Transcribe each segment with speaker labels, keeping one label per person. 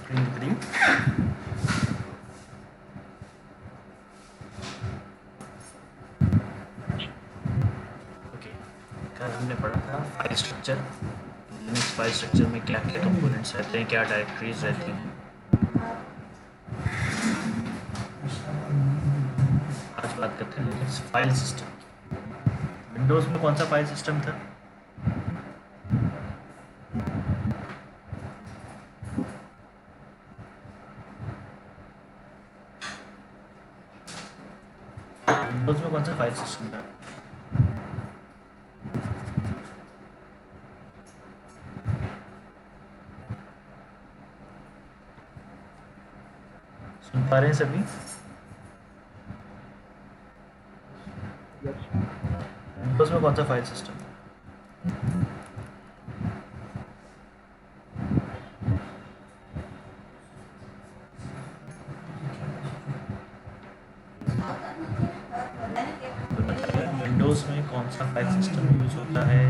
Speaker 1: Screen दिख रही है? ओके, कल हमने पढ़ा था file structure. Linux file structure में क्या क्या कंपोनेंट्स रहते हैं, क्या डायरेक्टरीज रहती हैं। आज बात करते हैं लिनक्स फाइल सिस्टम। विंडोज़ में कौन सा फाइल सिस्टम था? विंडोज़ में कौन सा फाइल सिस्टम था? सुन पा रहे हैं सभी? विंडोज़ में कौन सा फाइल सिस्टम था? विंडोज़ में कौन सा फाइल सिस्टम यूज होता है?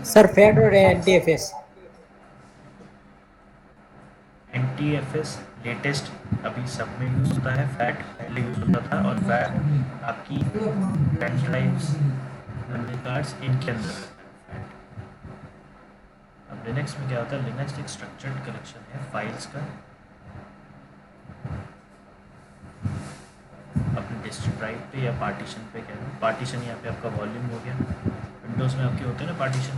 Speaker 2: सर फैट और NTFS।
Speaker 1: NTFS लेटेस्ट अभी सब में यूज होता है। फैट पहले यूज होता था, और फैट आपकी पेन ड्राइव्स, मेमोरी कार्ड्स, इनके अंदर रहता है फैट। अब लिनक्स में क्या होता है? लिनक्स एक स्ट्रक्चर्ड कलेक्शन है फाइल्स का। अपने डिस्क ड्राइव पे या पार्टीशन पे, कह रहे हैं पार्टीशन, यहाँ पे आपका वॉल्यूम हो गया। विंडोज़ में आपके होते हैं ना partition,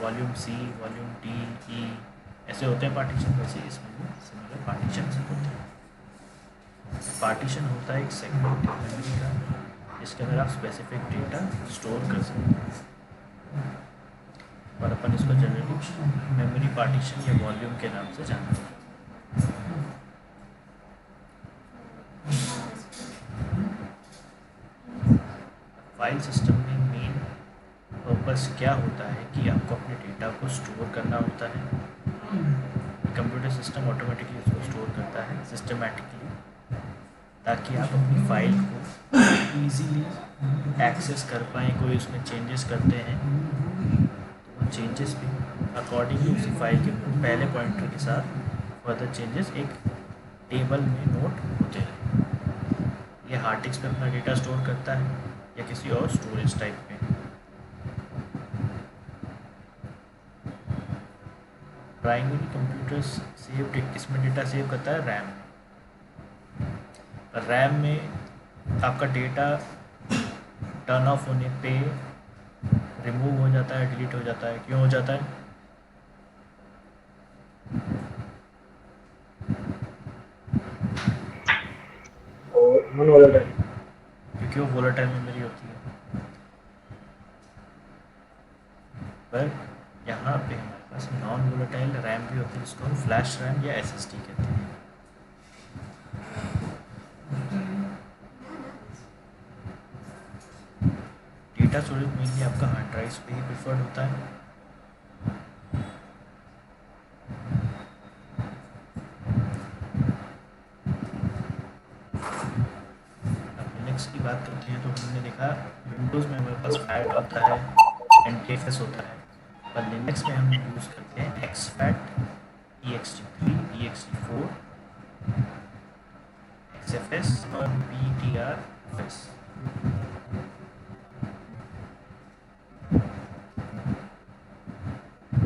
Speaker 1: volume C, volume D, E, ऐसे होते हैं पार्टीशन। वैसे इसमें भी सिमिलर पार्टीशन से होते हैं। पार्टीशन होता है एक सेगमेंट मेमोरी का, जिसके अंदर आप स्पेसिफिक डेटा स्टोर कर सकते हैं, और अपन इसको जनरली मेमोरी पार्टीशन या वॉल्यूम के नाम से जानते हैं। फाइल सिस्टम में मेन पर्पस क्या होता है कि आपको अपने डेटा को स्टोर करना होता है। कंप्यूटर सिस्टम ऑटोमेटिकली उसको स्टोर करता है सिस्टमैटिकली, ताकि आप अपनी फाइल को इजीली एक्सेस कर पाएँ। कोई उसमें चेंजेस करते हैं तो वो चेंजेस भी अकॉर्डिंगली उसी फाइल के पहले पॉइंटर के साथ फर्दर चेंजेस एक टेबल में नोट होते हैं। ये हार्ड डिस्क पे अपना डेटा स्टोर करता है या किसी और स्टोरेज टाइप में। प्राइमरी कंप्यूटर्स सेव इसमें डेटा सेव करता है रैम में। रैम में आपका डेटा टर्न ऑफ होने पे रिमूव हो जाता है, डिलीट हो जाता है। क्यों हो जाता है? क्योंकि वो वोलेटाइल मेमोरी होती है। पर यहाँ पे हमारे पास नॉन वोलेटाइल रैम भी होती है, जिसको हम फ्लैश रैम या SSD कहते हैं। डेटा स्टोरेज मेनली आपका हार्ड ड्राइव पे ही प्रिफर्ड होता है। लिनक्स की बात करते हैं तो हमने देखा विंडोज़ में हमारे पास फैट होता है, NTFS होता है, पर लिनक्स में हम यूज़ करते हैं exFAT, ext3, ext4, XFS और BTRFS।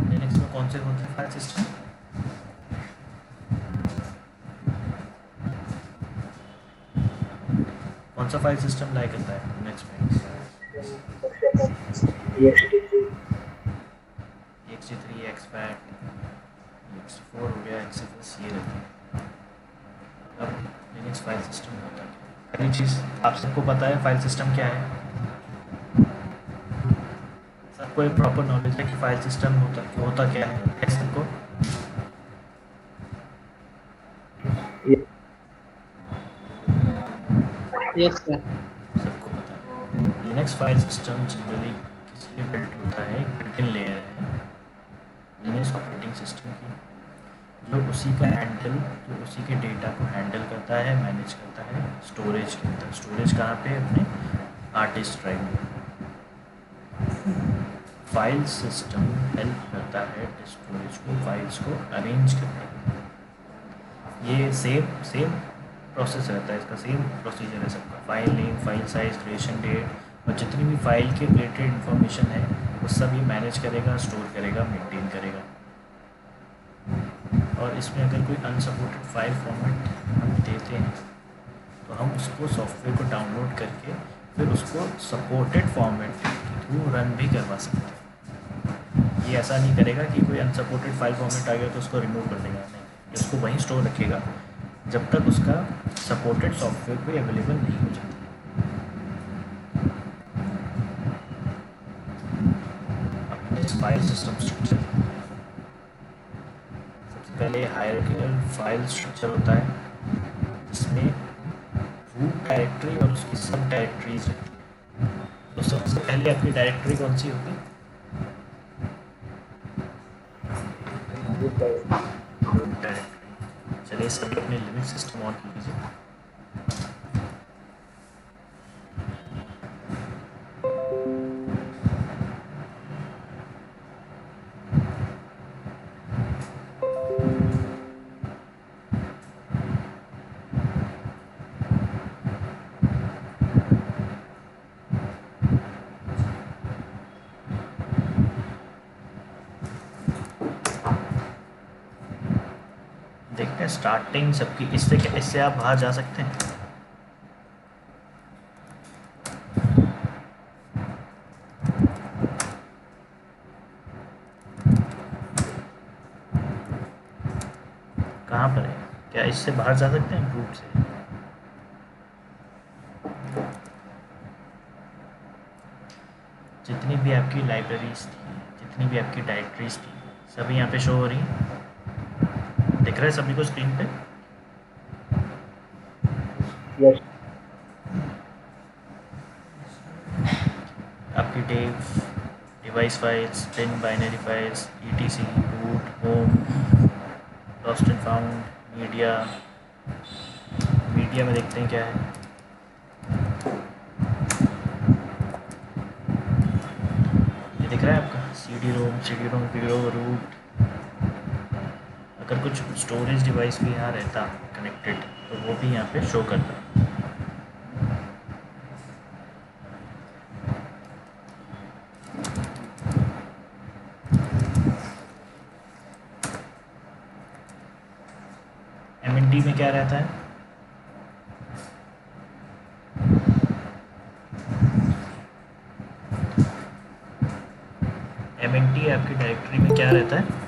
Speaker 1: लिनक्स में कौन से होते हैं फाइल सिस्टम? कौन सा फाइल सिस्टम लाइक करता है लिनक्स में? ext3, exFAT, ext4 हो गया, XFS, ये रहते हैं। अब लिनक्स फाइल सिस्टम होता है पहली चीज़ आप सबको पता है फाइल सिस्टम क्या है? सबको एक प्रॉपर नॉलेज है कि फाइल सिस्टम होता क्या है सबको?
Speaker 2: Yes sir.
Speaker 1: सबको पता है। लिनक्स फाइल सिस्टम जनरली किस लिए बिल्ट होता है? एक बिल्ट इन लेयर है लिनक्स ऑपरेटिंग सिस्टम की, जो उसी के डेटा को हैंडल करता है, मैनेज करता है स्टोरेज के अंदर। स्टोरेज कहाँ पे? अपने हार्ड डिस्क ड्राइव में। फाइल सिस्टम हेल्प करता है स्टोरेज को, फाइल्स को अरेंज करने में। ये सेम सेम प्रोसेस रहता है, इसका सेम प्रोसीजर है सबका। File name, file size, creation date और जितनी भी फाइल के रिलेटेड इन्फॉर्मेशन है वो सब ये मैनेज करेगा, स्टोर करेगा, मेंटेन करेगा। और इसमें अगर कोई अनसपोर्टेड फाइल फॉर्मेट हम देते हैं तो हम उसको सॉफ्टवेयर को डाउनलोड करके फिर उसको सपोर्टेड फॉर्मेट के थ्रू रन भी करवा सकते हैं। ये ऐसा नहीं करेगा कि कोई अनसपोर्टेड फाइल फॉर्मेट आ गया तो उसको रिमूव कर देगा, नहीं, ये उसको वहीं स्टोर रखेगा जब तक उसका सपोर्टेड सॉफ्टवेयर कोई अवेलेबल नहीं हो जाता। अपने फाइल सिस्टम स्ट्रक्चर, सबसे पहले हायरार्किकल फाइल स्ट्रक्चर होता है जिसमें रूट डायरेक्टरी और उसकी सब डायरेक्टरीज रहती है। तो सबसे पहले आपकी डायरेक्टरी कौन सी होगी? Root directory. चलिए सभी अपने लिनक्स सिस्टम ऑन कीजिए। देखते हैं स्टार्टिंग सबकी इससे आप बाहर जा सकते हैं। कहाँ पर है? क्या इससे बाहर जा सकते हैं ग्रुप से? जितनी भी आपकी लाइब्रेरीज थी, जितनी भी आपकी डायरेक्टरीज थी, सभी यहाँ पे शो हो रही हैं। दिख रहा है सभी को स्क्रीन पे?
Speaker 2: Yes.
Speaker 1: आपकी device files, bin binary files, etc, root, home, lost and found, media. Media में देखते हैं क्या है। ये दिख रहा है आपका CD रोम, वीडियो, रूट। अगर कुछ स्टोरेज डिवाइस भी यहाँ रहता कनेक्टेड तो वो भी यहाँ पे शो करता। MNT में क्या रहता है? MNT आपकी डायरेक्टरी में क्या रहता है?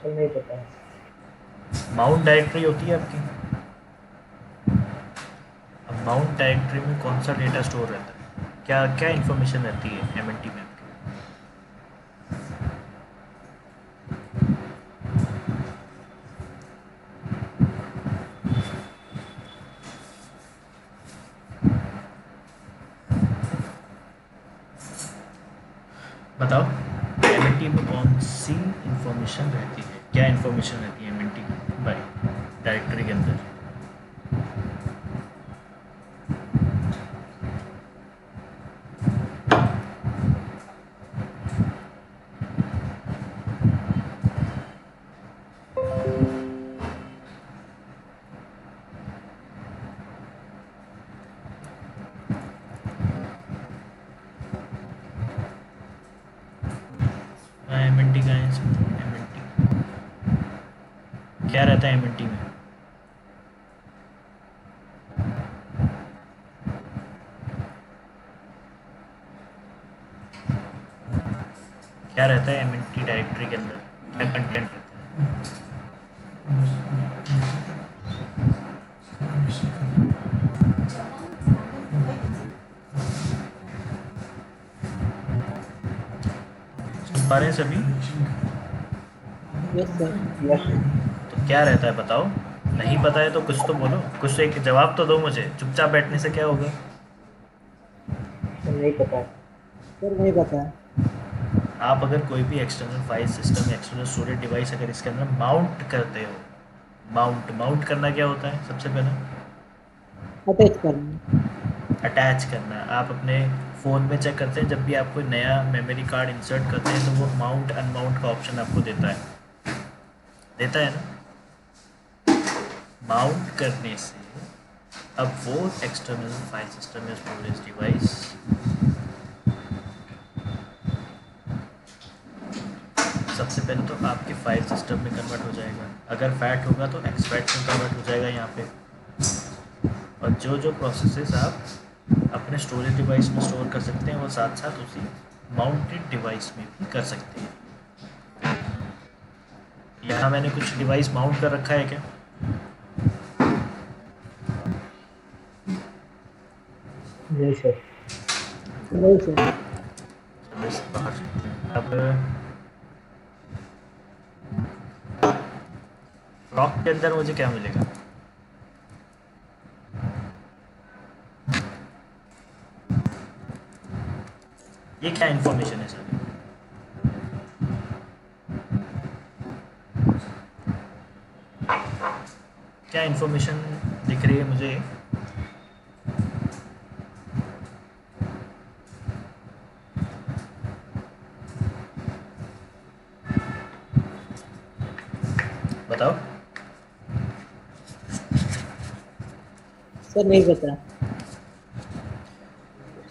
Speaker 2: नहीं पता।
Speaker 1: माउंट डायरेक्टरी होती है आपकी। अब माउंट डायरेक्टरी में कौन सा डेटा स्टोर रहता है, क्या क्या इन्फॉर्मेशन रहती है MNT में आपकी? बताओ MNT में कौन सी इन्फॉर्मेशन रहती है, क्या इन्फॉर्मेशन रहती है MNT की भाई डायरेक्टरी के अंदर? MNT का है इसमें। MNT क्या रहता है MNT में? क्या रहता है MNT डायरेक्टरी के अंदर, क्या कंटेंट रहता है? सुन पा रहे हैं सभी?
Speaker 2: Yes sir. Yes.
Speaker 1: तो क्या रहता है बताओ। नहीं पता है तो कुछ तो बोलो, कुछ एक जवाब तो दो मुझे। चुपचाप बैठने से क्या होगा?
Speaker 2: नहीं पता। सर नहीं पता।
Speaker 1: आप अगर कोई भी एक्सटर्नल फाइल सिस्टम या एक्सटर्नल स्टोरेज डिवाइस अगर इसके अंदर माउंट करते हो, माउंट करना क्या होता है सबसे पहले?
Speaker 2: अटैच करना।
Speaker 1: अटैच करना है। आप अपने फ़ोन में चेक करते हैं, जब भी आप कोई नया मेमोरी कार्ड इंसर्ट करते हैं तो वो माउंट अनमाउंट का ऑप्शन आपको देता है ना। माउंट करने से अब वो एक्सटर्नल फाइल सिस्टम या स्टोरेज डिवाइस सबसे पहले तो आपके फाइल सिस्टम में कन्वर्ट हो जाएगा। अगर फैट होगा तो एक्सफैट में कन्वर्ट हो जाएगा यहाँ पे। और जो जो प्रोसेसेस आप अपने स्टोरेज डिवाइस में स्टोर कर सकते हैं वो साथ साथ उसी माउंटेड डिवाइस में भी कर सकते हैं। यहाँ मैंने कुछ डिवाइस माउंट कर रखा है क्या?
Speaker 2: नहीं सर। नहीं सर।
Speaker 1: चलो इसे बाहर चलते हैं। अब रॉक के अंदर मुझे क्या मिलेगा? ये क्या इन्फॉर्मेशन है सर? क्या इन्फॉर्मेशन दिख रही है मुझे? बताओ।
Speaker 2: सर नहीं पता।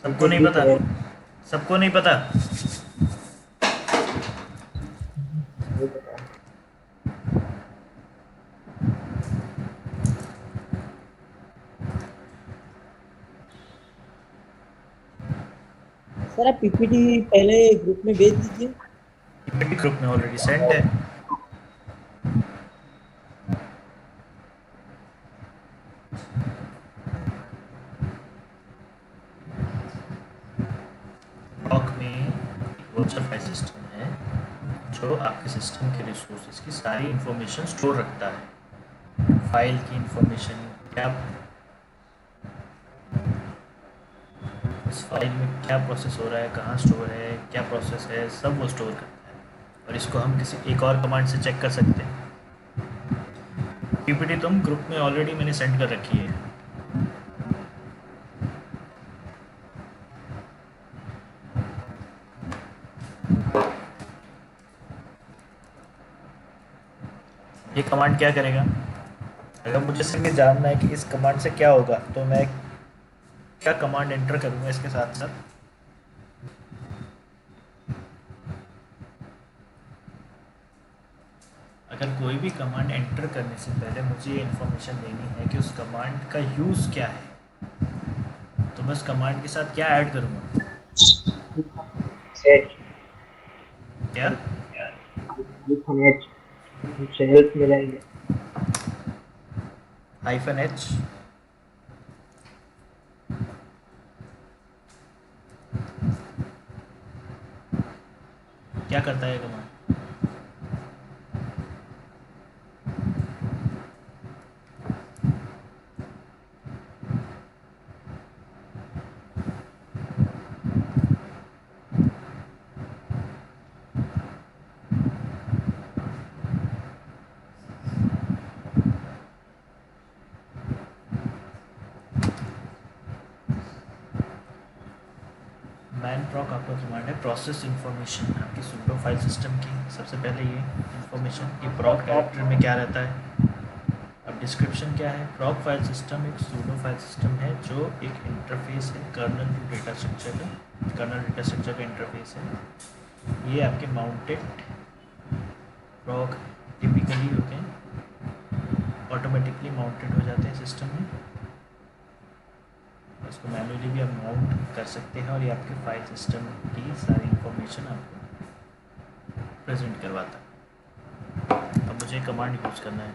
Speaker 1: सबको नहीं पता? सबको नहीं पता?
Speaker 2: नहीं पता। सर आप पीपीटी पहले ग्रुप में भेज दीजिए।
Speaker 1: पीपीटी ग्रुप में ऑलरेडी सेंड है। रॉक में वर्चुअल फाइल सिस्टम है जो आपके सिस्टम के रिसोर्सेज की सारी इंफॉर्मेशन स्टोर रखता है। फाइल की इंफॉर्मेशन, क्या इस फाइल में क्या प्रोसेस हो रहा है, कहाँ स्टोर है, क्या प्रोसेस है, सब वो स्टोर करता है। और इसको हम किसी एक और कमांड से चेक कर सकते हैं। पीपीटी तुम ग्रुप में ऑलरेडी मैंने सेंड कर रखी है। ये कमांड क्या करेगा? अगर मुझे सिर्फ ये जानना है कि इस कमांड से क्या होगा तो मैं क्या कमांड एंटर करूँगा इसके साथ साथ? अगर कोई भी कमांड एंटर करने से पहले मुझे ये इन्फॉर्मेशन देनी है कि उस कमांड का यूज़ क्या है, तो मैं उस कमांड के साथ क्या ऐड करूँगा?
Speaker 2: सेट
Speaker 1: क्या?
Speaker 2: हेल्प में जाएंगे।
Speaker 1: -h। क्या करता है कमांड? मैन प्रॉक आपका कमांड है प्रोसेस इंफॉर्मेशन आपकी सूडो फाइल सिस्टम की। सबसे पहले ये इंफॉर्मेशन कि प्रॉक डायरेक्टरी में क्या रहता है। अब डिस्क्रिप्शन क्या है? प्रॉक फाइल सिस्टम एक सूडो फाइल सिस्टम है जो एक इंटरफेस है कर्नल टू डेटा स्ट्रक्चर का। कर्नल डेटा स्ट्रक्चर का इंटरफेस है। ये आपके माउंटेड प्रॉक टिपिकली होते हैं, ऑटोमेटिकली माउंटेड हो जाते हैं सिस्टम में। इसको मैनुअली भी आप माउंट कर सकते हैं और ये आपके फाइल सिस्टम की सारी इंफॉर्मेशन आपको प्रेजेंट करवाता है। अब मुझे कमांड यूज़ करना है।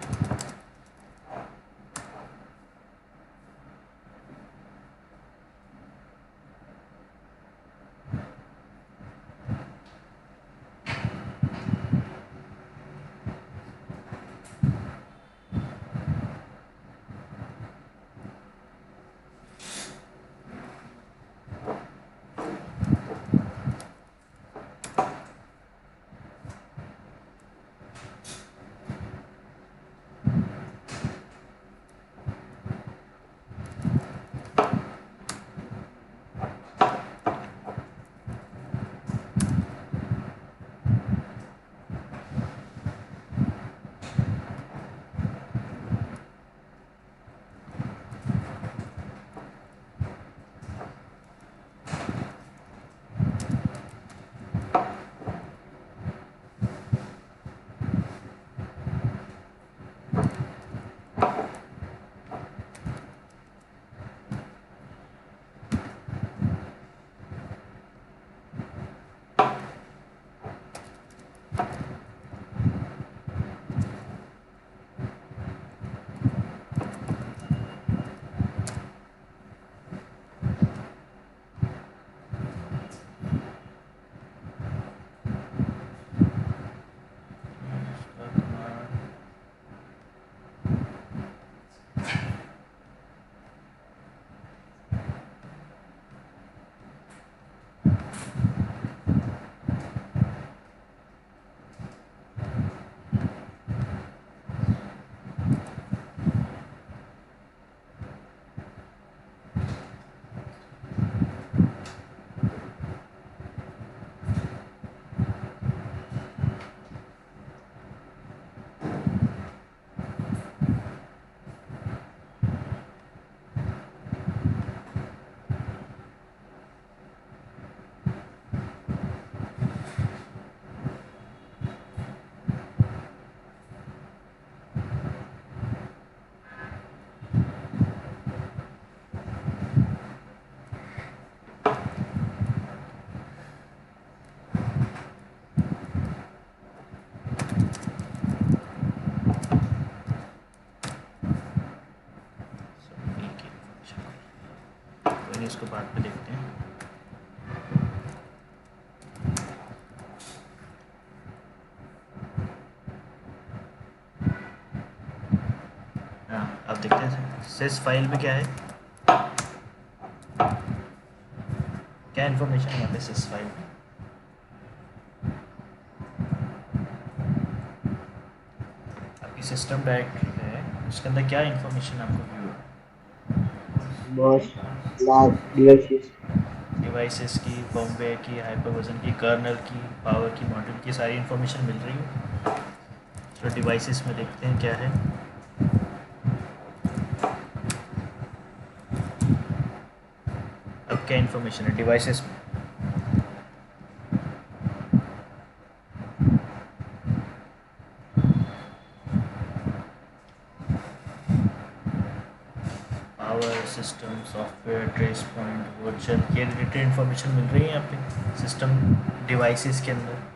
Speaker 1: उसको बाद में देखते हैं। हाँ अब देखते हैं सिस फाइल में क्या है, क्या इन्फॉर्मेशन है यहाँ पे सिस फाइल में। आपकी सिस्टम डायरेक्टरी है, उसके अंदर क्या इन्फॉर्मेशन आपको व्यू है?
Speaker 2: बस लार्ज डिवाइसेस,
Speaker 1: डिवाइसेस की, फर्मवेयर की, हाइपरवर्जन की, कर्नल की, पावर की, मॉड्यूल की सारी इन्फॉर्मेशन मिल रही है। तो डिवाइसेस में देखते हैं क्या है। अब क्या इन्फॉर्मेशन है डिवाइसेस में? Power system, software, trace point, virtual, ये रिलेटेड इन्फॉर्मेशन मिल रही है यहाँ पे सिस्टम डिवाइसेस के अंदर।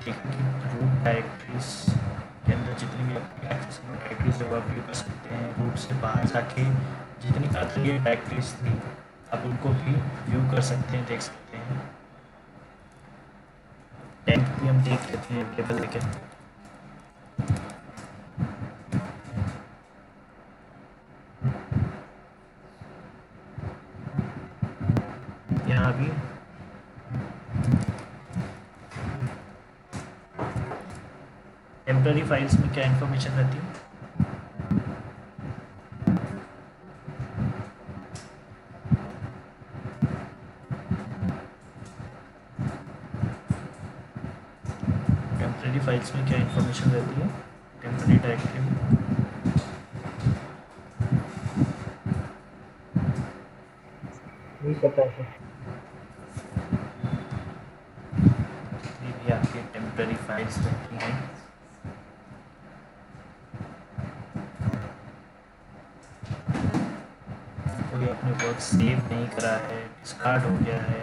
Speaker 1: ठीक है, रूट डायरेक्टरीज के अंदर जितनी भी आपकी एक्सेसिबल डायरेक्टरीज जब आप व्यू कर सकते हैं, रूट से बाहर जाके जितनी अदर डायरेक्टरीज थी आप उनको भी व्यू कर सकते हैं, देख सकते हैं। टेंथ भी हम देख लेते हैं अवेलेबल लेकिन यहाँ भी टेम्पररी फाइल्स में क्या इन्फॉर्मेशन रहती है? टेम्पररी फाइल्स में क्या इन्फॉर्मेशन रहती है टेम्पररी डायरेक्टरी में?
Speaker 2: नहीं पता सर।
Speaker 1: जितनी भी आपकी टेम्पररी फाइल्स रहती हैं कोई अपने वर्क सेव नहीं करा है, डिस्कार्ड हो गया है,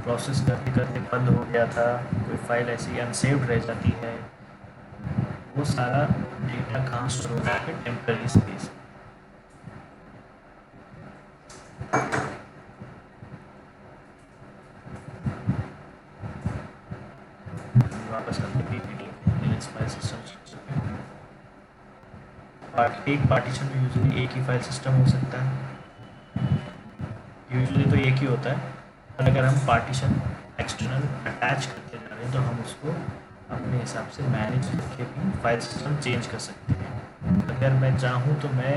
Speaker 1: प्रोसेस करते करते बंद हो गया था, कोई फाइल ऐसी अनसेव्ड रह जाती है, वो सारा डेटा कहाँ स्टोर होता है? Temporary space. वापस आते हैं पीपीटी लिनक्स फाइल सिस्टम। एक पार्टीशन में यूजुअली एक ही फाइल सिस्टम हो सकता है, यूजुअली तो एक ही होता है, पर अगर हम पार्टीशन एक्सटर्नल अटैच करते जा रहे हैं तो हम उसको अपने हिसाब से मैनेज करके भी फाइल सिस्टम चेंज कर सकते हैं। अगर मैं चाहूँ तो मैं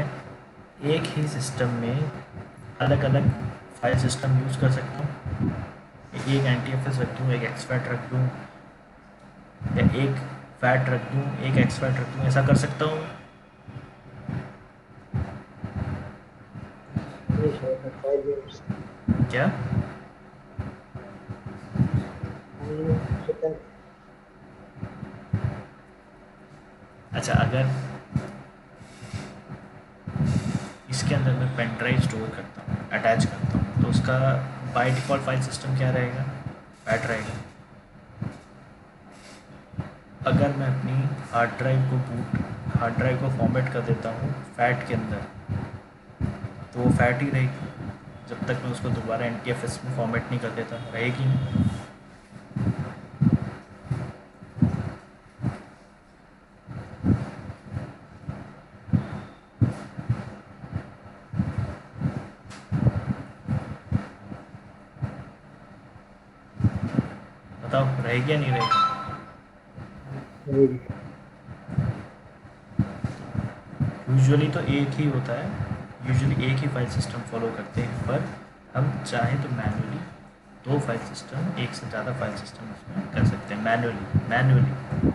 Speaker 1: एक ही सिस्टम में अलग अलग फाइल सिस्टम यूज़ कर सकता हूँ, एक NTFS रख दूँ, एक एक्सफैट रख दूँ, या एक फैट रख दूँ, एक एक्सफैट रख दूँ, ऐसा कर सकता हूँ।
Speaker 2: नहीं सर, फाइल गेम्स
Speaker 1: क्या? अच्छा, अगर इसके अंदर मैं पेन ड्राइव स्टोर करता हूँ, अटैच करता हूँ, तो उसका बाय डिफ़ॉल्ट फाइल सिस्टम क्या रहेगा? फैट रहेगा। अगर मैं अपनी हार्ड ड्राइव को फॉर्मेट कर देता हूँ फैट के अंदर, तो वो फैट ही रहेगी जब तक मैं उसको दोबारा NTFS में फॉर्मेट नहीं कर देता, रहेगी नहीं। बताओ रहेगी या नहीं रहेगी? यूजुअली तो एक ही होता है, यूजुअली एक ही फाइल सिस्टम फॉलो करते हैं, पर हम चाहें तो मैनुअली दो फाइल सिस्टम, एक से ज़्यादा फाइल सिस्टम उसमें कर सकते हैं मैनुअली।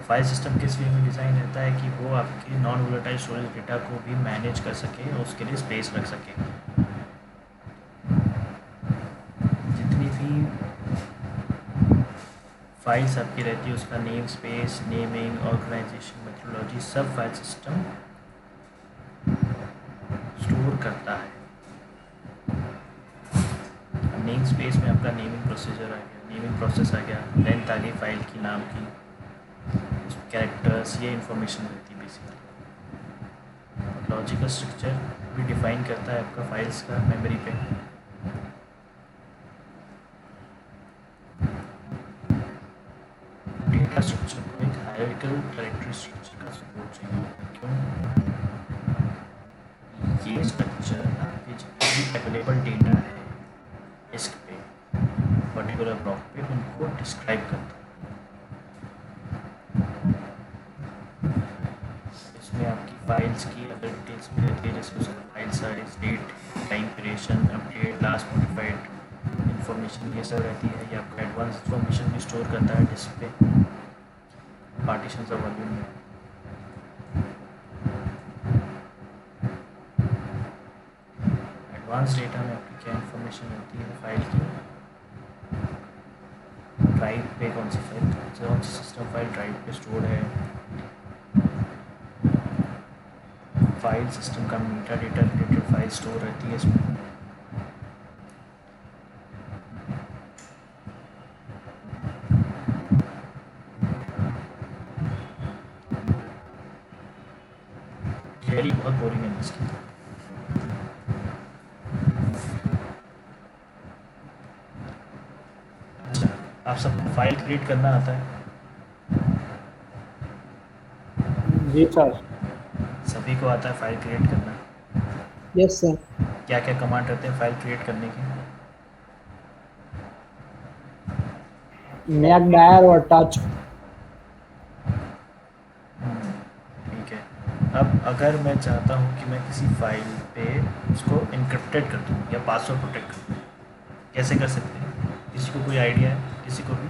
Speaker 1: फाइल सिस्टम किस वे में डिज़ाइन रहता है कि वो आपके नॉन वोलेटाइल स्टोरेज डेटा को भी मैनेज कर सके और उसके लिए स्पेस रख सके। जितनी भी फाइल्स आपकी रहती है, उसका name space, naming, organisation, methodology सब फाइल सिस्टम स्टोर करता है। नेम स्पेस में आपका नेमिंग प्रोसीजर आ गया, नेमिंग प्रोसेस आ गया, लेंथ आ गई फाइल की, नाम की, कैरेक्टर्स, ये इन्फॉर्मेशन रहती है बेसिकली। लॉजिकल स्ट्रक्चर भी डिफाइन करता है आपका फाइल्स का मेमोरी पे। डेटा स्ट्रक्चर को एक हायरार्किकल डायरेक्टरी स्ट्रक्चर का सपोर्ट चाहिए। क्यों? ये स्ट्रक्चर आपके जितने भी अवेलेबल डेटा है डिस्क पे, पर्टिकुलर ब्लॉक पे, उनको डिस्क्राइब करता है। इसमें आपकी फाइल्स की अलग डिटेल्स भी रहती है, जैसे उसका file size, date, time period, update, last modified information, ये सब रहती है। ये आपका एडवांस इन्फॉर्मेशन भी स्टोर करता है डिस्क पे, पार्टीशन ऑफ वॉल्यूम में। एडवांस डेटा में आपकी क्या इन्फॉर्मेशन होती है फाइल की? ड्राइव पे कौन सी सिस्टम फाइल ड्राइव पे स्टोर है, फाइल सिस्टम का मीटा डेटा रिलेटेड फाइल स्टोर रहती है इसमें। थियरी बहुत बोरिंग है इसकी। अच्छा, आप सबको फाइल क्रिएट करना आता है?
Speaker 2: जी सर।
Speaker 1: सभी को आता है फाइल क्रिएट करना?
Speaker 2: Yes sir.
Speaker 1: क्या क्या कमांड रहते हैं फाइल क्रिएट करने के?
Speaker 2: मैक डायर और टच।
Speaker 1: ठीक है। अब अगर मैं चाहता हूँ कि मैं किसी फाइल पे उसको इनक्रिप्टेड कर दूँ या पासवर्ड प्रोटेक्ट कर दूँ, कैसे कर सकते हैं? किसी को कोई आइडिया है? किसी को भी?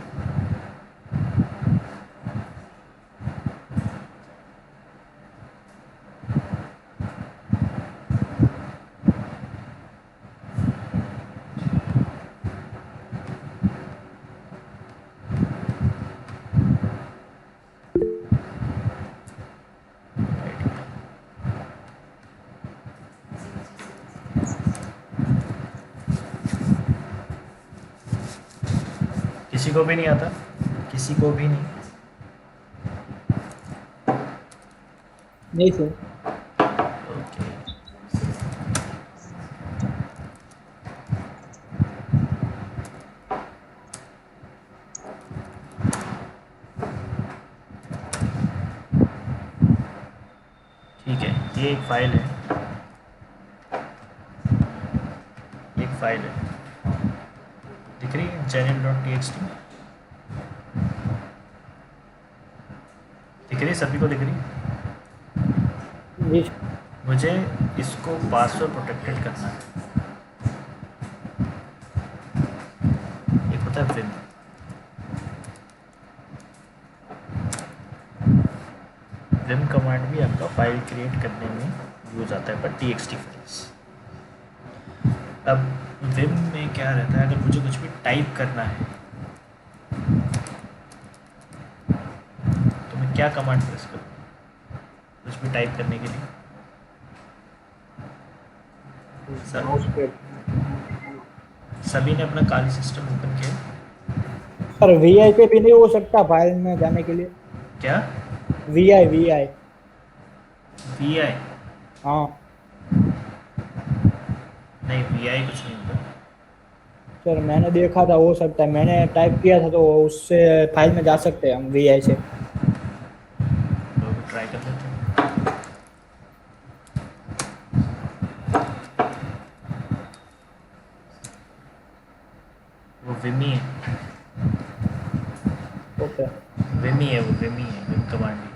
Speaker 1: किसी को भी नहीं आता? किसी को भी नहीं?
Speaker 2: नहीं सर।
Speaker 1: ओके। ठीक है, ये एक फाइल है, एक फाइल है, दिख रही है channel.txt, दिख रही है? सभी को दिख रही है?
Speaker 2: जी
Speaker 1: मुझे इसको पासवर्ड प्रोटेक्टेड करना है। एक होता है विम, विम कमांड भी आपका फाइल क्रिएट करने में यूज आता है, पर txt फाइल्स। अब विम में क्या रहता है, अगर मुझे कुछ भी टाइप करना है तो मैं क्या कमांड प्रेस करूँ कुछ भी टाइप करने के लिए?
Speaker 2: माउस पे।
Speaker 1: सभी ने अपना काली सिस्टम ओपन किया?
Speaker 2: सर वीआई पे भी नहीं हो सकता फाइल में जाने के लिए?
Speaker 1: क्या?
Speaker 2: VI VI.
Speaker 1: वी आई?
Speaker 2: हाँ
Speaker 1: नहीं, वी आई कुछ नहीं होता।
Speaker 2: सर, मैंने देखा था, हो सकता है, मैंने टाइप किया था तो उससे फाइल में जा सकते हैं हम वीआई से।
Speaker 1: लोग ट्राई कर लेते हैं। वो विमी है,
Speaker 2: ओके।
Speaker 1: विमी है, वो विमी है, विम कमांड ही।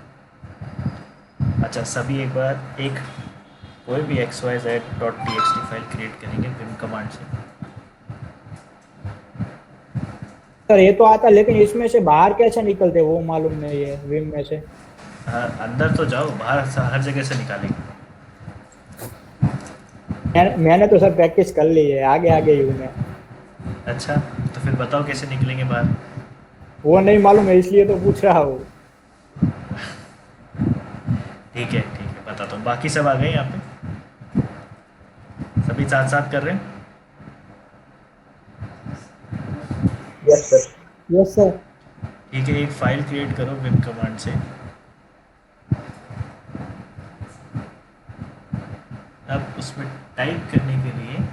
Speaker 1: अच्छा, सभी एक बार एक कोई भी xyz.txt फाइल क्रिएट करेंगे विम कमांड से।
Speaker 2: सर ये तो आता, लेकिन इसमें से बाहर कैसे निकलते वो मालूम नहीं है विम में से।
Speaker 1: हाँ, अंदर तो जाओ, बाहर हर जगह से निकालेंगे।
Speaker 2: मैंने तो सर प्रैक्टिस कर ली है, आगे आगे ही हूँ मैं।
Speaker 1: अच्छा, तो फिर बताओ कैसे निकलेंगे बाहर?
Speaker 2: वो नहीं मालूम है इसलिए तो पूछ रहा हूँ।
Speaker 1: ठीक है बताता हूँ। बाकी सब आ गए यहाँ पे, सभी साथ साथ कर रहे हैं।
Speaker 2: Yes sir. Yes sir.
Speaker 1: ठीक है, एक फाइल क्रिएट करो विम कमांड से। अब उसमें टाइप करने के लिए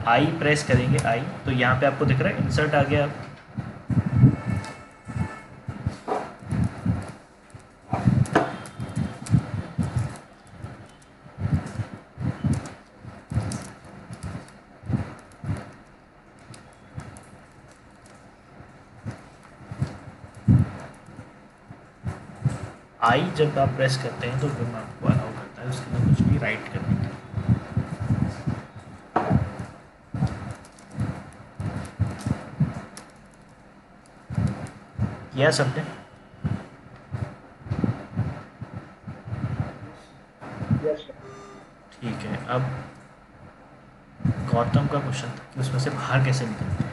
Speaker 1: आई प्रेस करेंगे, आई तो यहाँ पे आपको दिख रहा है इंसर्ट आ गया। अब आई जब आप प्रेस करते हैं तो विम आपको अलाउ करता है उसके अंदर कुछ भी राइट करने के लिए। किया सबने?
Speaker 2: Yes sir.
Speaker 1: ठीक है। अब गौतम का क्वेश्चन था कि उसमें से बाहर कैसे निकलते हैं,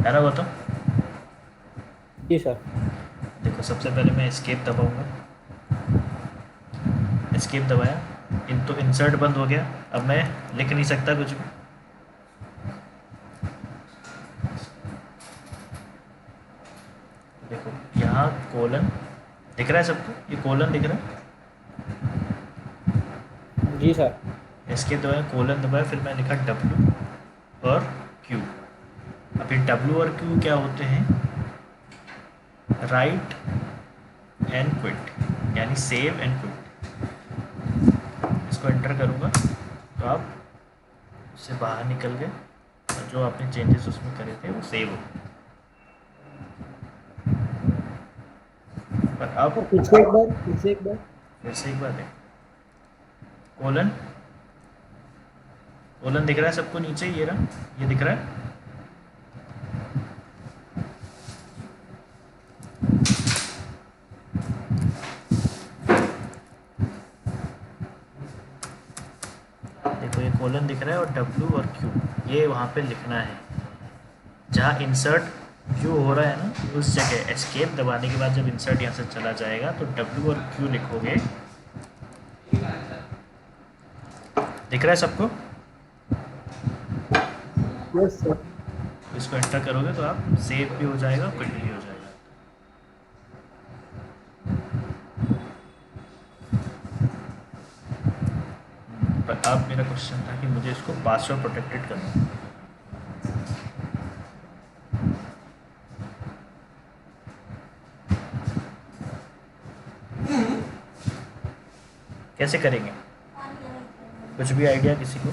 Speaker 1: है ना गौतम?
Speaker 2: जी सर।
Speaker 1: देखो सबसे पहले मैं एस्केप दबाऊंगा, एस्केप दबाया, इन तो इंसर्ट बंद हो गया। अब मैं लिख नहीं सकता कुछ भी। देखो यहाँ कोलन दिख रहा है सबको, ये कोलन दिख रहा है।
Speaker 2: जी सर।
Speaker 1: एस्केप दबाया, कोलन दबाया, फिर मैं लिखा डब्ल्यू और क्यू। अब ये डब्ल्यू और क्यू क्या होते हैं? राइट एंड क्विट, यानी सेव एंड क्विट। इसको एंटर करूँगा तो आप उससे बाहर निकल गए और जो आपने चेंजेस उसमें करे थे वो सेव हो गए। पर अब
Speaker 2: फिर से एक बार, फिर से एक बार।
Speaker 1: फिर से एक बार देख, कोलन, कोलन दिख रहा है सबको नीचे, ये रहा, ये दिख रहा है। देखो ये कोलन दिख रहा है और डब्ल्यू और क्यू ये वहाँ पे लिखना है। जहाँ इंसर्ट क्यू हो रहा है ना उस जगह एस्केप दबाने के बाद जब इंसर्ट यहाँ से चला जाएगा तो डब्ल्यू और क्यू लिखोगे। दिख रहा है सबको?
Speaker 2: Yes sir.
Speaker 1: इसको एंटर करोगे तो आप सेव भी हो जाएगा, क्विट भी हो जाएगा। पर अब मेरा क्वेश्चन था कि मुझे इसको पासवर्ड प्रोटेक्टेड करना है। कैसे करेंगे? कुछ भी आइडिया किसी को?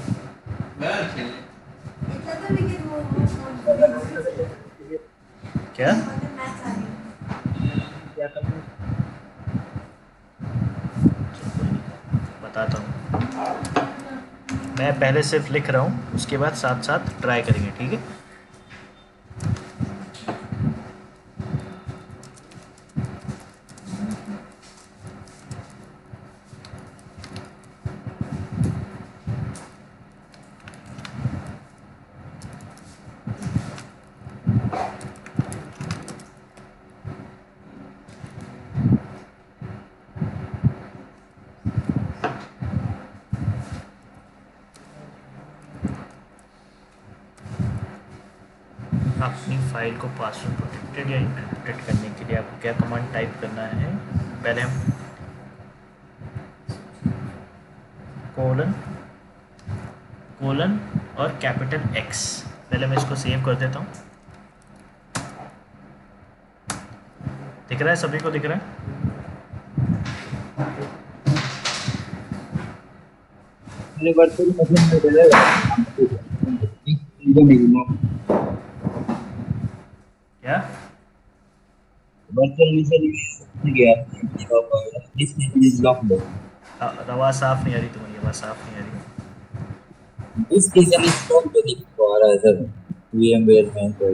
Speaker 1: क्या
Speaker 2: क्या करना है?
Speaker 1: चलो कोई नहीं, बताता हूँ। मैं पहले सिर्फ लिख रहा हूँ, उसके बाद साथ साथ ट्राई करेंगे, ठीक है? अपनी फाइल को पासवर्ड प्रोटेक्टेड या इंक्रिप्टेड करने के लिए आपको क्या कमांड टाइप करना है? पहले हम कोलन, कोलन और कैपिटल एक्स, पहले मैं इसको सेव कर देता हूँ। दिख रहा है सभी को? दिख रहा है?
Speaker 2: मेरे वर्चुअल मशीन में चलेगा।
Speaker 1: क्या?
Speaker 2: वर्चुअल मशीन गया शॉप वगैरह दिस इज लॉक्ड।
Speaker 1: आवाज़ साफ नहीं आ रही तुम्हारी, आवाज़ साफ नहीं आ रही।
Speaker 2: दिस इज अन स्टॉक पे दिखा रहा है सर। VMware में तो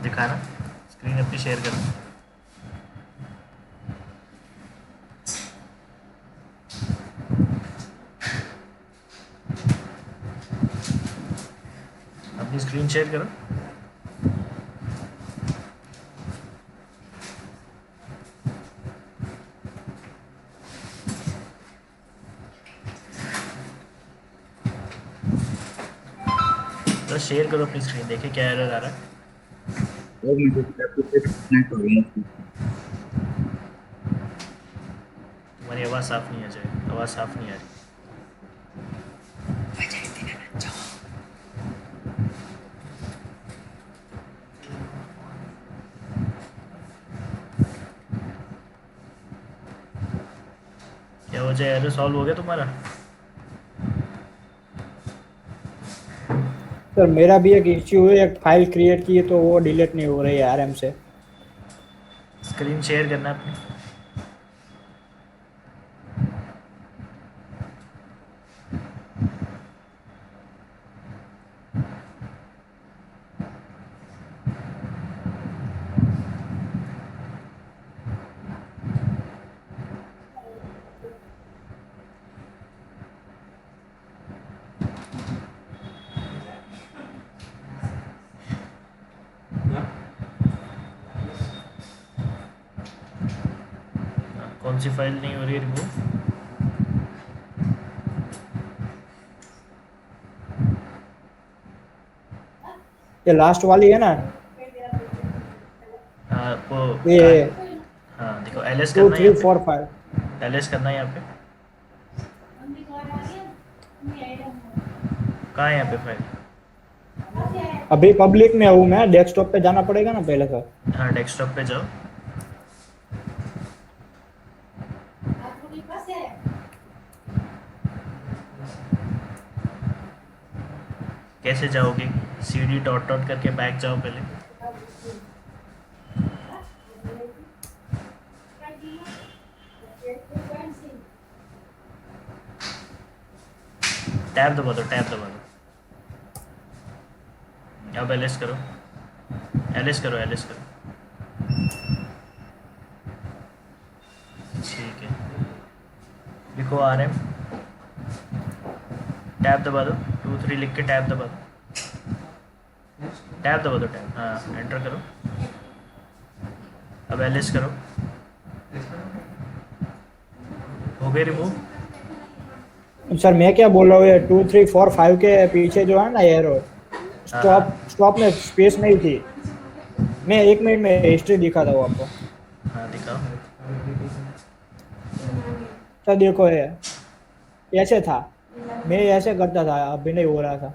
Speaker 1: दिखाना, स्क्रीन अपनी शेयर करना। अपनी स्क्रीन शेयर करो। शेयर करो अपनी स्क्रीन, देखे क्या एरर आ रहा है।
Speaker 3: एक मिनट कनेक्ट हो गया।
Speaker 1: तुम्हारी आवाज़ साफ नहीं आ जाए, आवाज़ साफ नहीं आ रही। क्या वजह है, एरर सॉल्व हो गया तुम्हारा?
Speaker 2: सर मेरा भी एक इश्यू है, एक फाइल क्रिएट की है तो वो डिलीट नहीं हो रही है आरएम से।
Speaker 1: स्क्रीन शेयर करना है अपनी। कौन सी फाइल नहीं हो रही है रिमूव?
Speaker 2: ये लास्ट वाली है ना,
Speaker 1: हाँ वो
Speaker 2: ये
Speaker 1: हाँ देखो एलएस
Speaker 2: 2
Speaker 1: करना है
Speaker 2: 3
Speaker 1: यहाँ
Speaker 2: 4 5।
Speaker 1: पे, एलएस करना है यहाँ पे। कहाँ है यहाँ पे फाइल?
Speaker 2: अभी पब्लिक में हूँ मैं, डेस्कटॉप पे जाना पड़ेगा ना पहले सर।
Speaker 1: हाँ डेस्कटॉप पे जाओ। कैसे जाओगे? सीडी डॉट डॉट करके बैक जाओ पहले। टैब दबा दो, टैब दबा दो। अब एलएस करो, एलएस करो, एलएस करो। ठीक है, लिखो आरएम, टैब दबा दो, 2 3 लिख के टैब दबा दो, टैब दबा दो, टैब, हाँ एंटर करो। अब एलएस करो, हो गए रिमूव।
Speaker 2: सर मैं क्या बोल रहा हूँ, ये 2 3 4 5 के पीछे जो है ना एरो, स्टॉप स्टॉप में स्पेस नहीं थी। मैं 1 मिनट में हिस्ट्री दिखा था वो आपको।
Speaker 1: हाँ दिखाओ।
Speaker 2: सर देखो ये ऐसे था, मैं ऐसे करता था, अभी नहीं हो रहा था।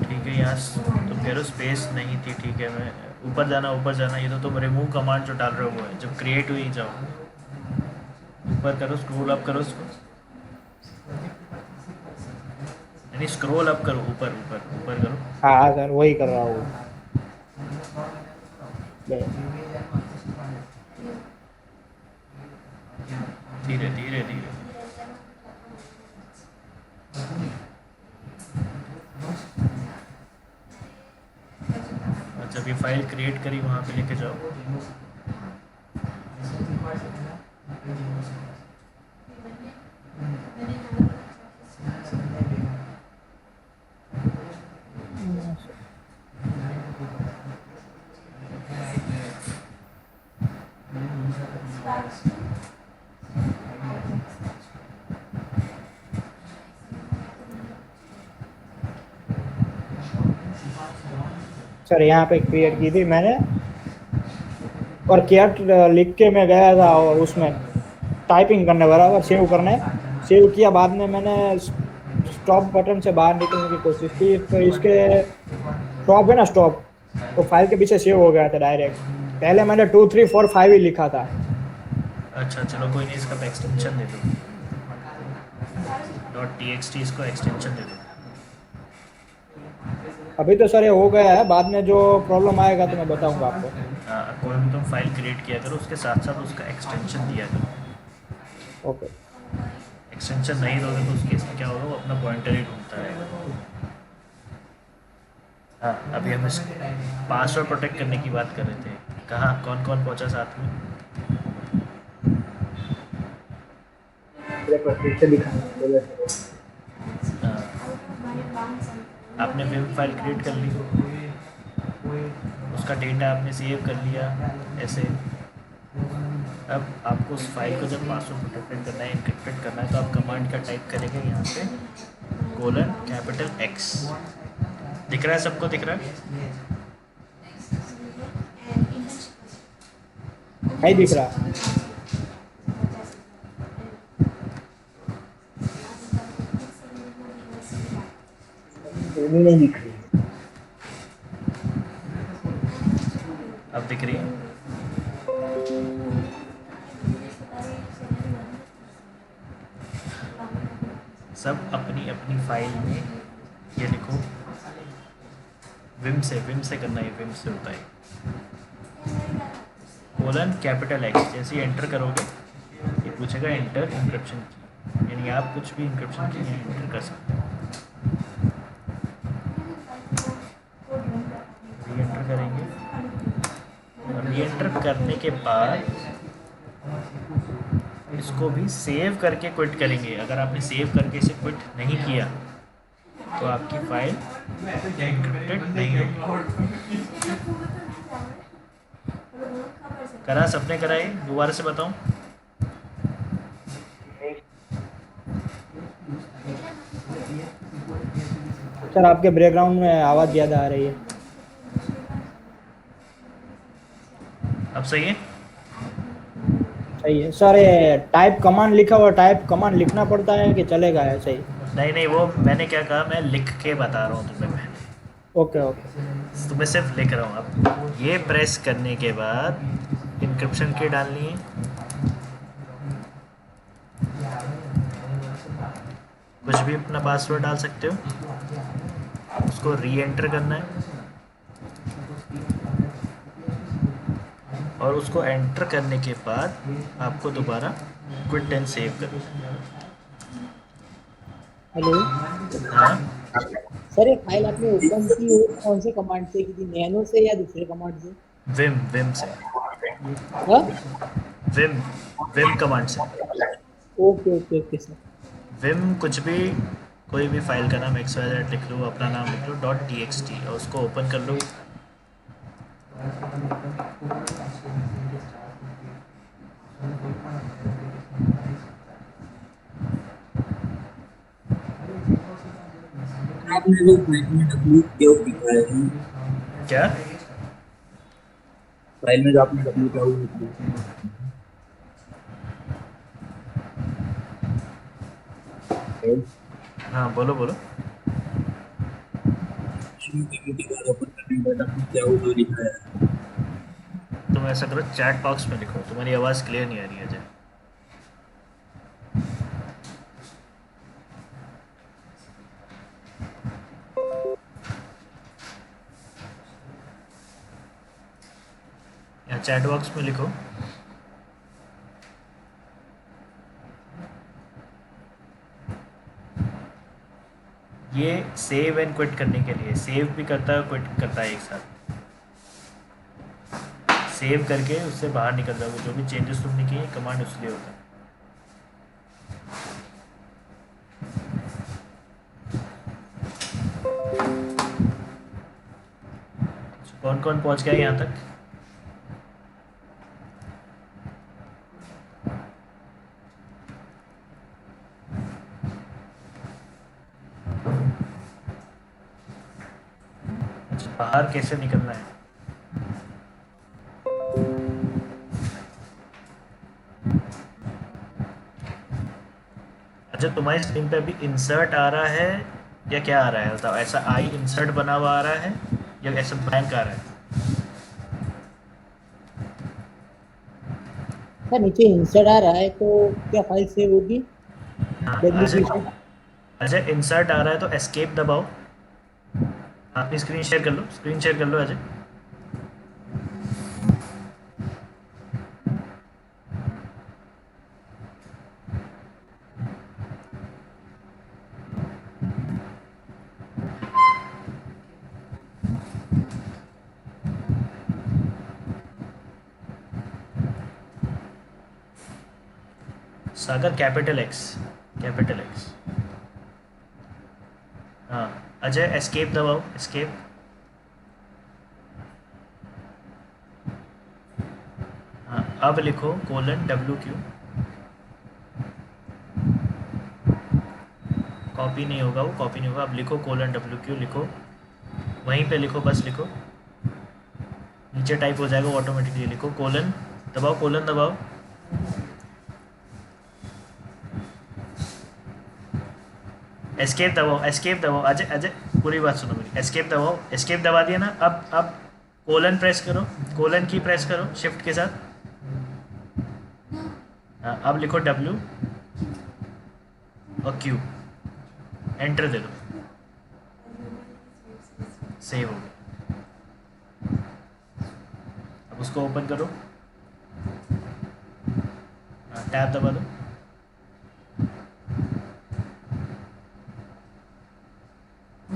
Speaker 1: ठीक है, यहाँ तुम कह रहे हो स्पेस नहीं थी, ठीक है, मैं ऊपर जाना, ऊपर जाना, ये तो तुम रिमूव कमांड जो डाल रहे हो वो है, जब क्रिएट हुई जाओ ऊपर करो, स्क्रॉल अप करो उसको, यानी स्क्रॉल अप करो, ऊपर ऊपर ऊपर करो।
Speaker 2: हाँ सर वही कर रहा हूँ।
Speaker 1: धीरे धीरे धीरे। जब ये फाइल क्रिएट करी वहाँ पे लेके जाओ।
Speaker 2: सर यहाँ पे क्रिएट की थी मैंने, और कैट लिख के मैं गया था और उसमें टाइपिंग करने बराबर सेव करने, सेव किया, बाद में मैंने स्टॉप बटन से बाहर निकलने की कोशिश की तो इसके स्टॉप है ना, स्टॉप, तो फाइल के पीछे सेव हो गया था डायरेक्ट। पहले मैंने 2 3 4 5 ही लिखा था।
Speaker 1: अच्छा चलो कोई नहीं, इसका एक्सटेंशन दे दो, .txt इसको एक्सटेंशन दे दो।
Speaker 2: अभी तो सर ये हो गया है, बाद में जो प्रॉब्लम आएगा तो मैं बताऊंगा आपको।
Speaker 1: कोई भी तुम फाइल क्रिएट किया करो, उसके साथ साथ उसका एक्सटेंशन दिया करो।
Speaker 2: ओके।
Speaker 1: एक्सटेंशन नहीं दोगे तो उस केस में क्या होगा, वो अपना पॉइंटर ही ढूंढता रहेगा। हाँ अभी हम इस पासवर्ड प्रोटेक्ट करने की बात कर रहे थे, कहाँ कौन कौन पहुँचा साथ में? हाँ, आपने विम फाइल क्रिएट कर ली, उसका डेटा आपने सेव कर लिया ऐसे, अब आपको उस फाइल को जब पासवर्ड प्रोटेक्टेड करना है, इनक्रिप्टेड करना है, तो आप कमांड का टाइप करेंगे यहाँ पे $X। दिख रहा है सबको? दिख रहा है?
Speaker 2: नहीं दिख रहा।
Speaker 3: वो नहीं दिख रही है।
Speaker 1: अब दिख रही है? सब अपनी अपनी फाइल में ये लिखो, विम से करना है, विम से होता है $X। जैसे ही एंटर करोगे ये पूछेगा एंटर इंक्रिप्शन की, यानी आप कुछ भी इंक्रिप्शन की यहाँ एंटर कर सकते हो। री एंटर करेंगे, और री एंटर करने के बाद इसको भी सेव करके क्विट करेंगे। अगर आपने सेव करके इसे क्विट नहीं किया तो आपकी फाइल एन्क्रिप्टेड नहीं होगी। करा? सबने कराई? दोबारा से बताऊं?
Speaker 2: सर आपके बैकग्राउंड में आवाज़ ज़्यादा आ रही है।
Speaker 1: अब सही है?
Speaker 2: सही है सर। ये टाइप कमांड लिखा हुआ, टाइप कमांड लिखना पड़ता है कि चलेगा ऐसे ही?
Speaker 1: नहीं नहीं, वो मैंने क्या कहा, मैं लिख के बता रहा हूँ तुम्हें पहले,
Speaker 2: ओके ओके।
Speaker 1: तो मैं सिर्फ लिख रहा हूँ। अब ये प्रेस करने के बाद इंक्रिप्शन की डालनी है, कुछ भी अपना पासवर्ड डाल सकते हो, उसको री एंटर करना है, और उसको एंटर करने के बाद आपको दोबारा क्विट एंड सेव करना है।
Speaker 2: हेलो
Speaker 1: हाँ,
Speaker 2: सर, ये फाइल आपने ओपन की वो कौन से कमांड से की थी, नैनो से या दूसरे कमांड से?
Speaker 1: विम से,
Speaker 2: हाँ,
Speaker 1: विम विम कमांड से।
Speaker 2: Okay okay okay sir.
Speaker 1: Vim कुछ भी, कोई भी फाइल का नाम XYZ लिख लो, अपना नाम लिख लो .txt, और उसको ओपन कर लो।
Speaker 3: आपने जो फाइल में डब्ल्यू क्या लिखा है,
Speaker 1: क्या?
Speaker 3: फाइल में जो आपने डब्ल्यू क्या लिखा है,
Speaker 1: हाँ बोलो बोलो।
Speaker 3: कम्युनिटी का ओपन करने के बाद आपने क्या हुआ लिखा है।
Speaker 1: तुम ऐसा करो, चैट बॉक्स में लिखो, तुम्हारी आवाज़ क्लियर नहीं आ रही है अजय। या चैट बॉक्स में लिखो। ये सेव एंड क्विट करने के लिए, सेव भी करता है क्विट करता है एक साथ। सेव करके उससे बाहर निकल जाओगे, जो भी चेंजेस तुमने किए कमांड उसलिए होता है। कौन कौन पहुंच गया यहाँ तक? अच्छा, बाहर कैसे निकलना है? अच्छा, तुम्हारी स्क्रीन पे अभी इंसर्ट आ रहा है या क्या आ रहा है बताओ? ऐसा आई इंसर्ट बना हुआ आ रहा है या ऐसा ब्लैंक आ रहा है?
Speaker 2: सर नीचे इंसर्ट आ रहा है, तो क्या फाइल सेव होगी?
Speaker 1: हाँ,
Speaker 2: डब्ल्यू
Speaker 1: अजय, अजय इंसर्ट आ रहा है तो एस्केप दबाओ। अपनी स्क्रीन शेयर कर लो, स्क्रीन शेयर कर लो अजय। सागर कैपिटल X। हाँ अजय, एस्केप दबाओ, एस्केप। हाँ अब लिखो :WQ, कॉपी नहीं होगा, वो कॉपी नहीं होगा। अब लिखो :WQ, लिखो, वहीं पे लिखो, बस लिखो, नीचे टाइप हो जाएगा ऑटोमेटिकली। लिखो कोलन दबाओ, कोलन दबाओ, एस्केप दबाओ, एस्केप दबाओ। अजय अजय पूरी बात सुनो मेरी, एस्केप दबाओ, एस्केप दबा दिया ना। अब कोलन प्रेस करो, कोलन की प्रेस करो शिफ्ट के साथ। हाँ, अब लिखो W और Q, एंटर दे दो, सेव हो गया। अब उसको ओपन करो, टैब दबा दो,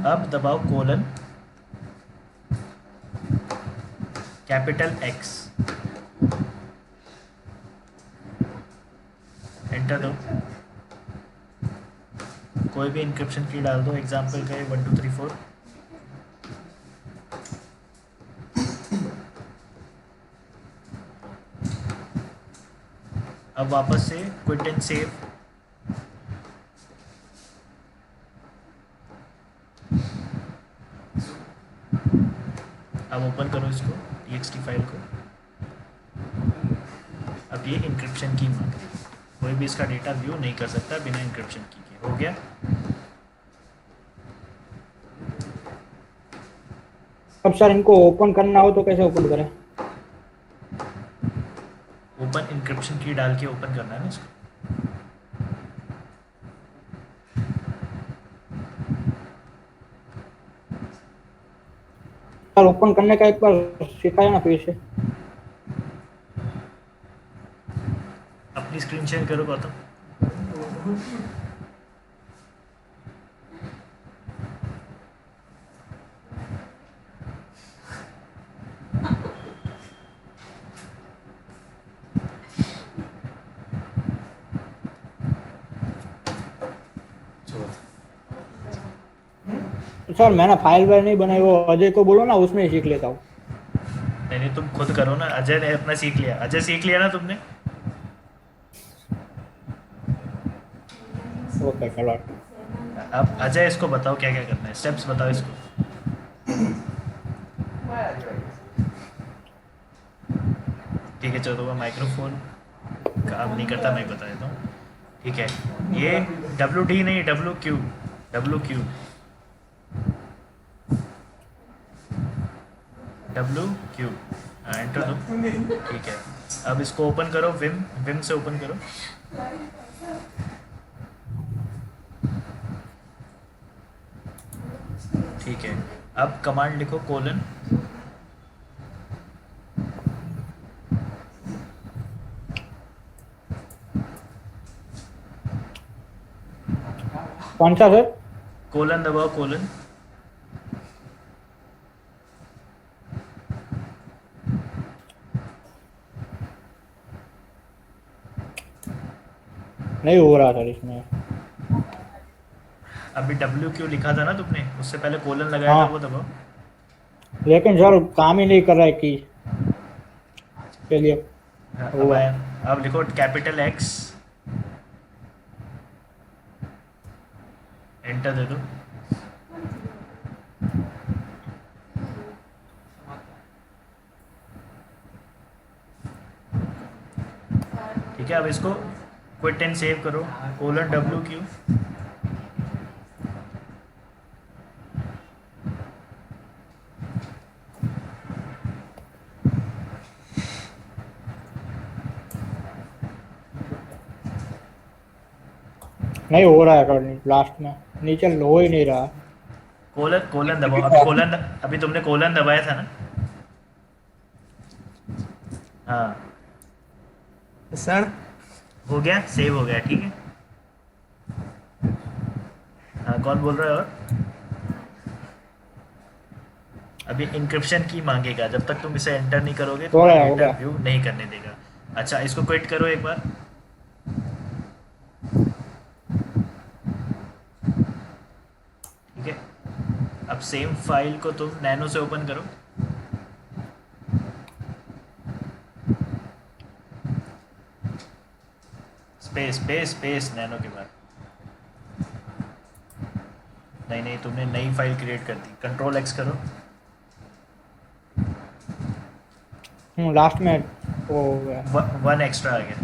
Speaker 1: अब दबाओ कोलन X, एंटर दो। कोई भी इंक्रिप्शन की डाल दो, एग्जाम्पल का 1 2 3 4। अब वापस से क्विट एंड सेव, अब ओपन करो इसको, TXT फाइल को। अब ये इंक्रिप्शन की मांग रही है, कोई भी इसका डेटा व्यू नहीं कर सकता बिना इंक्रिप्शन की के। हो गया।
Speaker 2: अब सर इनको ओपन करना हो तो कैसे ओपन करें?
Speaker 1: ओपन इंक्रिप्शन की डाल के ओपन करना है ना इसको।
Speaker 2: सर ओपन करने का एक बार सिखाया ना फिर से।
Speaker 1: अपनी स्क्रीन शेयर करो गौतम।
Speaker 2: सर मैंने फाइल वाइल नहीं बनाई, वो अजय को बोलो ना, उसमें ही सीख लेता हूँ।
Speaker 1: नहीं नहीं, तुम खुद करो ना। अजय ने अपना सीख लिया, अजय सीख लिया ना तुमने।
Speaker 2: ओके चलो।
Speaker 1: अब अजय इसको बताओ क्या क्या करना है, स्टेप्स बताओ इसको। ठीक है चलो, वो माइक्रोफोन काम नहीं करता, मैं बता देता हूँ। ठीक है, ये WD नहीं, WQ, WQ, WQ, एंटर दो। ठीक है, अब इसको ओपन करो, विम से ओपन करो। ठीक है, अब कमांड लिखो कोलन
Speaker 2: कौन सा सर?
Speaker 1: कोलन दबाओ, कोलन
Speaker 2: नहीं हो रहा सर इसमें।
Speaker 1: अभी WQ लिखा था ना तुमने, उससे पहले कोलन लगाया
Speaker 2: हाँ।
Speaker 1: था, वो दबाओ।
Speaker 2: लेकिन सर काम ही नहीं कर रहा है की। चलिए
Speaker 1: अब आया, अब लिखो X, एंटर दे दो। ठीक है, अब इसको क्विट एंड सेव करो, :WQ,
Speaker 2: नहीं हो रहा है सर, लास्ट में नीचे हो ही नहीं रहा।
Speaker 1: कोलन दबाओ। अभी तुमने कोलन दबाया था ना। हाँ
Speaker 4: सर
Speaker 1: हो गया, सेव हो गया। ठीक है, हाँ कौन बोल रहा है? और अभी इंक्रिप्शन की मांगेगा, जब तक तुम इसे एंटर नहीं करोगे तो
Speaker 2: हो गया, हो
Speaker 1: डेटा
Speaker 2: गया।
Speaker 1: व्यू नहीं करने देगा। अच्छा, इसको क्विट करो एक बार। ठीक है, अब सेम फाइल को तुम नैनो से ओपन करो। स्पेस स्पेस स्पेस नैनो के बाद। नहीं नहीं, तुमने नई फाइल क्रिएट कर दी, कंट्रोल एक्स करो।
Speaker 2: लास्ट में वो हो गया।
Speaker 1: वन एक्स्ट्रा आ गया,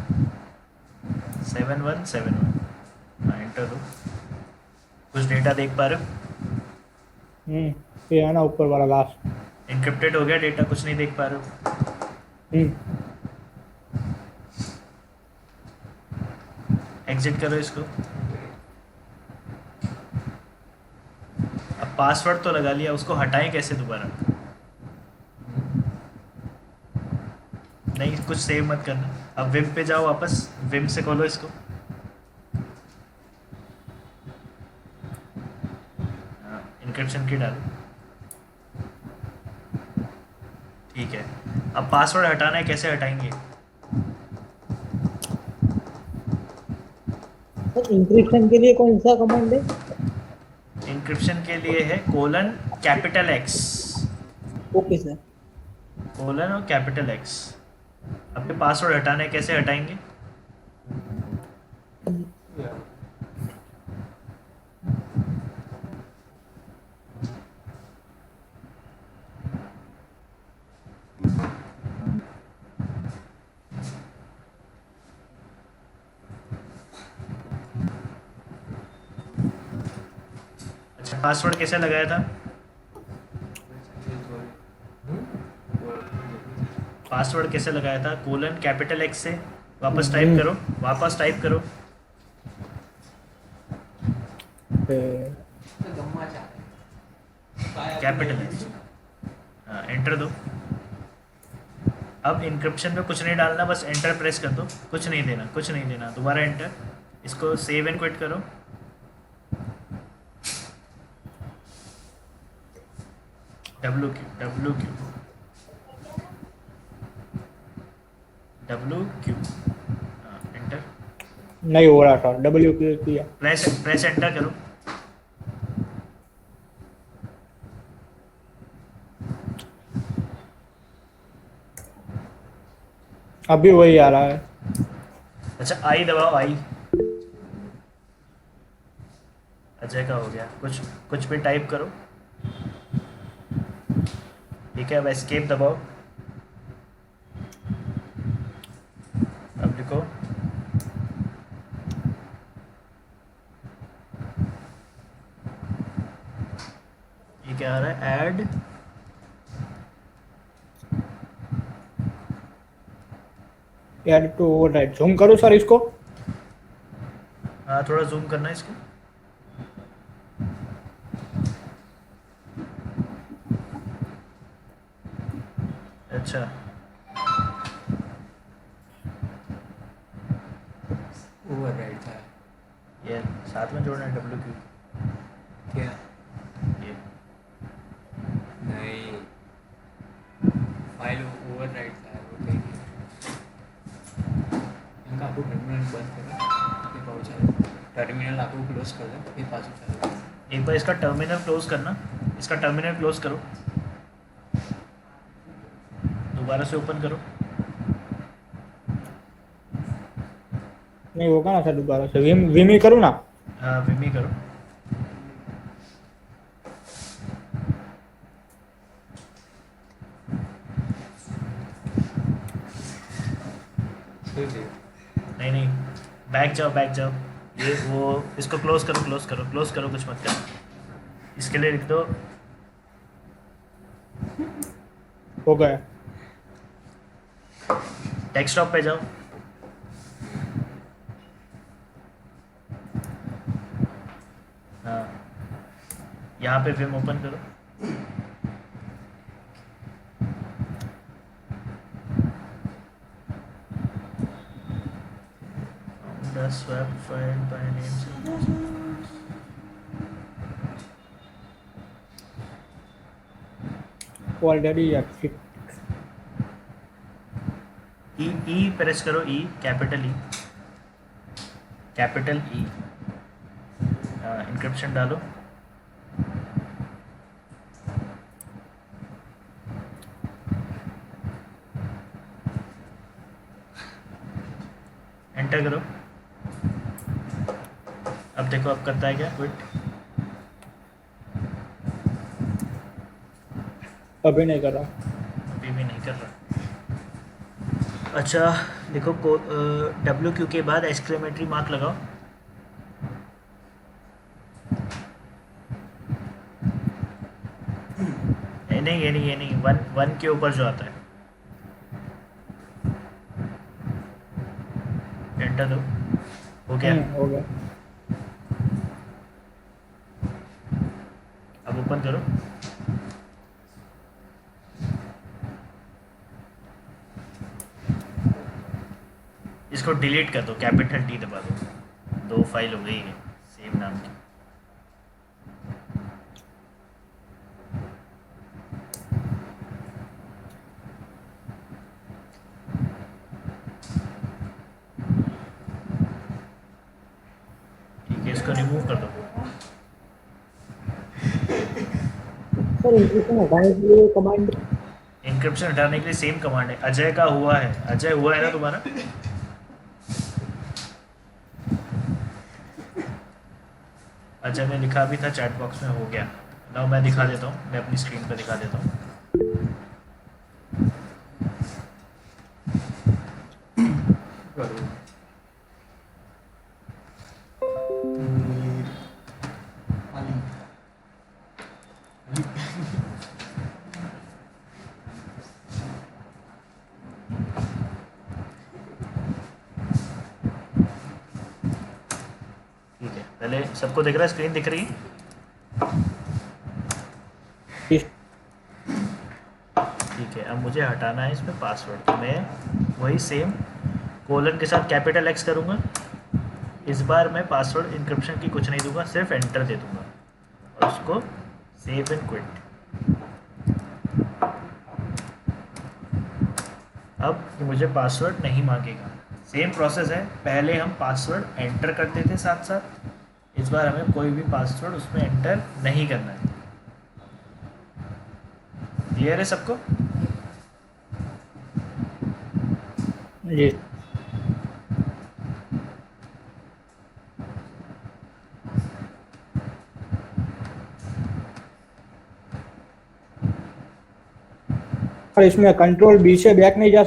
Speaker 1: 7171। हाँ एंटर दो। कुछ डेटा देख पा रहे हो?
Speaker 2: ये है ना ऊपर वाला लास्ट।
Speaker 1: इंक्रिप्टेड हो गया डेटा, कुछ नहीं देख पा रहे हो? एग्जिट करो इसको। अब पासवर्ड तो लगा लिया, उसको हटाएं कैसे दोबारा? नहीं, कुछ सेव मत करना। अब विम पे जाओ वापस, विम से खोलो इसको। इंक्रिप्शन की डालो। ठीक है, अब पासवर्ड हटाना है, कैसे हटाएंगे?
Speaker 2: सर इंक्रिप्शन के लिए कौन सा कमांड है?
Speaker 1: इंक्रिप्शन के लिए है colon capital x.
Speaker 2: Okay sir.
Speaker 1: Colon और कैपिटल एक्स। अपने पासवर्ड हटाना है, कैसे हटाएंगे? अच्छा, पासवर्ड कैसे लगाया था? पासवर्ड कैसे लगाया था? कोलन कैपिटल एक्स से वापस टाइप करो, वापस टाइप करो। Capital x. हाँ एंटर दो। अब इंक्रिप्शन में कुछ नहीं डालना, बस एंटर प्रेस कर दो। कुछ नहीं देना, कुछ नहीं देना, दोबारा एंटर। इसको सेव एंड क्विट करो। W Q W Q W Q. हाँ एंटर।
Speaker 2: नहीं हो रहा था, डब्ल्यू किया।
Speaker 1: प्रेस प्रेस एंटर करो।
Speaker 2: अभी वही आ रहा है।
Speaker 1: अच्छा आई दबाओ, आई। अजय का हो गया। कुछ कुछ भी टाइप करो। ठीक है, अब एस्केप दबाओ। अब लिखो ये क्या आ रहा है? Add
Speaker 2: add to override. Zoom करो सर इसको।
Speaker 1: हाँ थोड़ा जूम करना है इसको। अच्छा
Speaker 4: ओवरराइड था
Speaker 1: ये साथ में जोड़ना है डब्ल्यू क्यू।
Speaker 4: क्या?
Speaker 1: ये
Speaker 4: नहीं, फाइल ओवरराइड था वो कहीं इनका आपको टर्मिनल बंद करो फिर पावर चालू। टर्मिनल आपको क्लोज कर दो फिर पावर चालू।
Speaker 1: एक बार इसका टर्मिनल क्लोज करना, इसका टर्मिनल क्लोज करो, दोबारा से ओपन करो।
Speaker 2: नहीं होगा ना सर, दोबारा से विम विम ही करूँ ना?
Speaker 1: हाँ विम ही करो। नहीं नहीं, बैक जाओ बैक जाओ। ये वो इसको क्लोज करो क्लोज करो क्लोज करो, कुछ मत करो। इसके लिए लिख दो
Speaker 2: हो गया।
Speaker 1: डेस्कटॉप पे जाओ। हाँ यहाँ पे विम ओपन करो। The swap file by name
Speaker 2: already active.
Speaker 1: E E press करो, E capital E, capital E. Encryption डालो। एंटर करो। अब देखो अब करता है क्या क्विट।
Speaker 2: अभी नहीं कर रहा।
Speaker 1: अभी भी नहीं कर रहा। अच्छा देखो WQ के बाद एक्सक्लेमेटरी मार्क लगाओ। ये नहीं वन वन के ऊपर जो आता है। एंटर दो। हो गया।
Speaker 2: हो गया।
Speaker 1: अब ओपन करो। इसको डिलीट कर दो, कैपिटल D दबा दो। 2 फाइल हो गई है सेम नाम की। ठीक है इसको रिमूव कर दो।
Speaker 2: सर इंक्रिप्शन हटाने के लिए कमांड
Speaker 1: इंक्रिप्शन हटाने के लिए सेम कमांड है। अजय का हुआ है, अजय हुआ है ना तुम्हारा? अजय ने लिखा भी था चैट बॉक्स में, हो गया। ना मैं दिखा देता हूँ, मैं अपनी स्क्रीन पर दिखा देता हूँ। ठीक है पहले सबको दिख रहा है, स्क्रीन दिख रही है? ठीक है अब मुझे हटाना है इसमें पासवर्ड, तो मैं वही सेम कोलन के साथ कैपिटल X करूँगा। इस बार मैं पासवर्ड इंक्रिप्शन की कुछ नहीं दूंगा, सिर्फ एंटर दे दूंगा और उसको सेव एंड क्विट। अब ये मुझे पासवर्ड नहीं मांगेगा। सेम प्रोसेस है, पहले हम पासवर्ड एंटर करते थे साथ साथ, इस बार हमें कोई भी पासवर्ड उसमें एंटर नहीं करना है। क्लियर है सबको?
Speaker 2: जी और इसमें कंट्रोल B से बैक नहीं जा